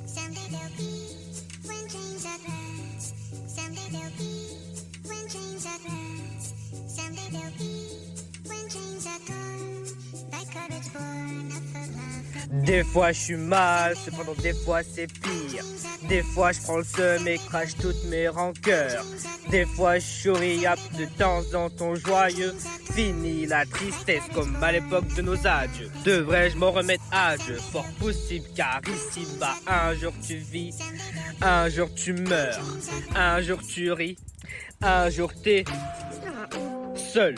Someday there'll be when chains are grass. Someday there'll be when chains are grass. Someday there'll be when chains are gone. By courage born of the love. Des fois je suis mal, cependant des fois c'est pire. Des fois je prends le seum et crache toutes mes rancœurs. Des fois je souris de temps en temps joyeux. Fini la tristesse comme à l'époque de nos adieux. Devrais-je m'en remettre à Dieu? Fort possible car ici-bas un jour tu vis, un jour tu meurs, un jour tu ris, un jour t'es seul.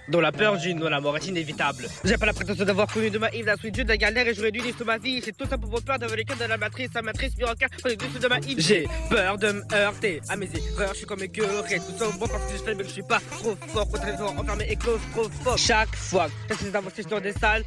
Dans la peur d'une, dans la mort est inévitable. J'ai pas la prétention d'avoir connu de ma Yves, la suite de la galère et j'aurais dû lire sur ma vie. J'ai tout ça pour votre peur d'avoir les cœurs de la matrice, la matrice miracle, pour les dessus de ma Yves. J'ai peur de me heurter à mes erreurs, je suis comme écœuré. Tout ça au bon parce que je fais mais que je suis pas trop fort. Contre les gens enfermés et claustrophobe. Chaque fois que j'essaie d'avancer dans des salles,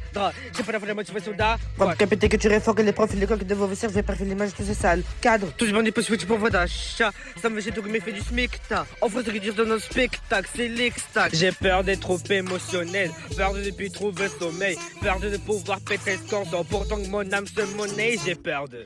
j'ai pas la motivation d'à. Comme capter que tu es fort que les profs et l'école que de vos vestiaires, je vais parfaire l'image de ces salles. Cadre, tout le monde est possible pour votre d'achat. Ça me jette au mais fait du smicta. On faut se réduire dans nos spectacles, c'est l'extac. J'ai peur d'être trop émotionnel. Peur de ne plus trouver le sommeil. Peur de ne pouvoir péter ce corps. Pourtant que mon âme se monnaie. J'ai peur de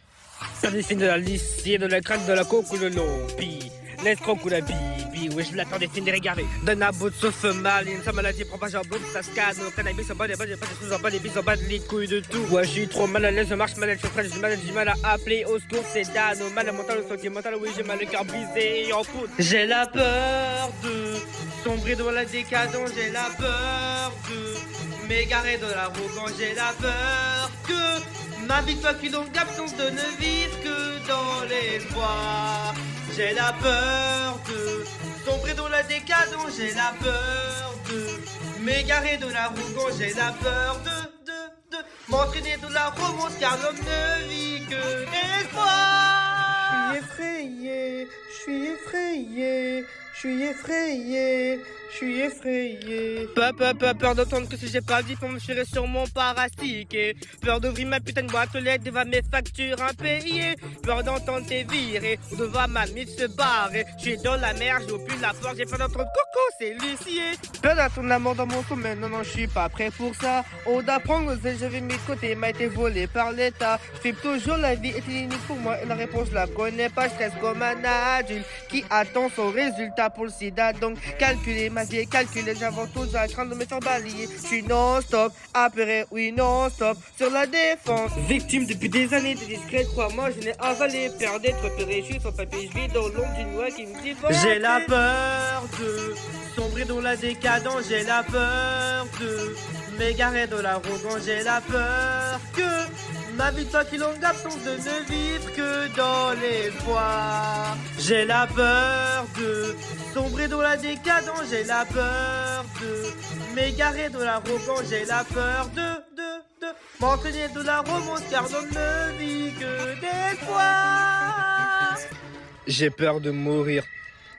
perdre les signes de la lissier, de la craque, de la coke ou de l'opi. L'escroc ou la bibi, oui je l'attends des films de regarder. D'un abot sauf mal, une sa maladie prend pas jambon, ça se casse. Au cannabis en bas des balles, j'ai pas de choses en bas, des bis en bas de les couilles de tout. Ouais, je suis trop mal à l'aise, je marche mal, je suis frais, j'ai mal à appeler au secours, c'est Dan. Au mal à mental, au sentimental, oui j'ai mal le cœur brisé et en poudre. J'ai la peur de sombrer dans la décadence, j'ai la peur de m'égarer dans l'arrogance, j'ai la peur que ma vie soit qu'une longue absence de ne vivre que dans l'espoir. J'ai la peur de sombrer dans la décadence, j'ai la peur de m'égarer de l'arrogance, j'ai la peur de m'entraîner de la romance car l'homme ne vit que d'espoir. Je suis effrayé, je suis effrayé, je suis effrayé. Je suis effrayé. Peur d'entendre que si j'ai pas dit pour me tirer sur mon parastiqué. Peur d'ouvrir ma putain de boîte aux lettres devant mes factures impayées. Peur d'entendre tes virées ou de voir ma mif se barrer. Je suis dans la mer, j'ouvre plus la porte, j'ai peur d'entendre coco, c'est Lucier. Peur d'attendre la mort dans mon sommeil, non, je suis pas prêt pour ça. On d'apprendre, je vais mis de côté, m'a été volé par l'État. Je fais toujours la vie est unique pour moi et la réponse je la connais pas. Je reste comme un adulte qui attend son résultat pour le sida. Donc calculer ma vie, calculer, j'avance tout, j'ai train de me faire balayer. Je suis non-stop, apéré, oui non-stop, sur la défense. Victime depuis des années de discrète, crois-moi, je n'ai avalé. Peur d'être repéré, je suis sans papier, je vis dans l'ombre d'une loi qui me dit. J'ai la peur de sombrer dans la décadence, j'ai la peur de m'égarer de l'arrogance, j'ai la peur que ma vie soit qu'il longue absence de ne vivre que dans l'espoir. J'ai la peur de sombrer dans la décadence, j'ai la peur de m'égarer de l'arrogance, j'ai la peur de m'entraîner de la romance car l'homme ne vit que d'espoir. J'ai peur de mourir,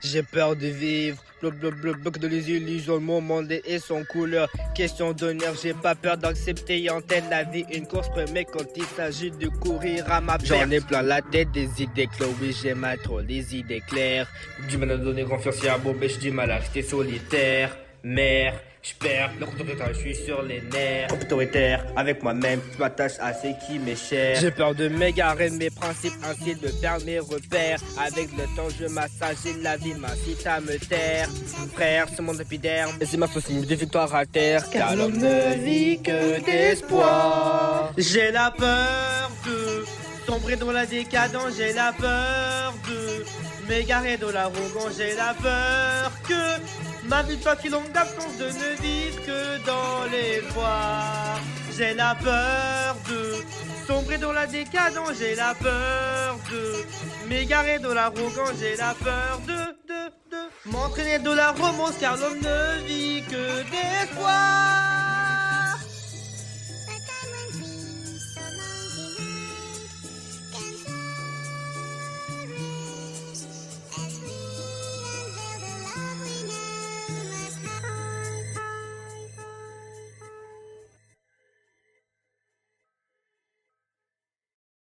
j'ai peur de vivre. Bloc de les illusions, mon monde et son couleur. Question d'honneur, j'ai pas peur d'accepter en tête la vie. Une course mais quand il s'agit de courir à ma perte. J'en ai plein la tête, des idées claires. Oui, j'ai mal trop les idées claires. Du mal à donner confiance à bon, mais j'ai du mal à rester solitaire. Mère, je perds le contrôle de je suis sur les nerfs. Autoritaire, avec moi-même, je m'attache à ce qui m'est cher. J'ai peur de m'égarer de mes principes, ainsi de perdre mes repères. Avec le temps, je m'assage et la vie m'incite à me taire. Frère, c'est mon épiderme, et c'est ma société de victoire à terre. Car l'homme ne vit que d'espoir. J'ai la peur de sombrer dans la décadence, j'ai la peur de m'égarer de l'arrogance, j'ai la peur que ma vie soit qu'il longue d'absence de ne vivre que dans l'espoir. J'ai la peur de sombrer dans la décadence, j'ai la peur de m'égarer de l'arrogance, j'ai la peur de m'entraîner de la romance car l'homme ne vit que d'espoir.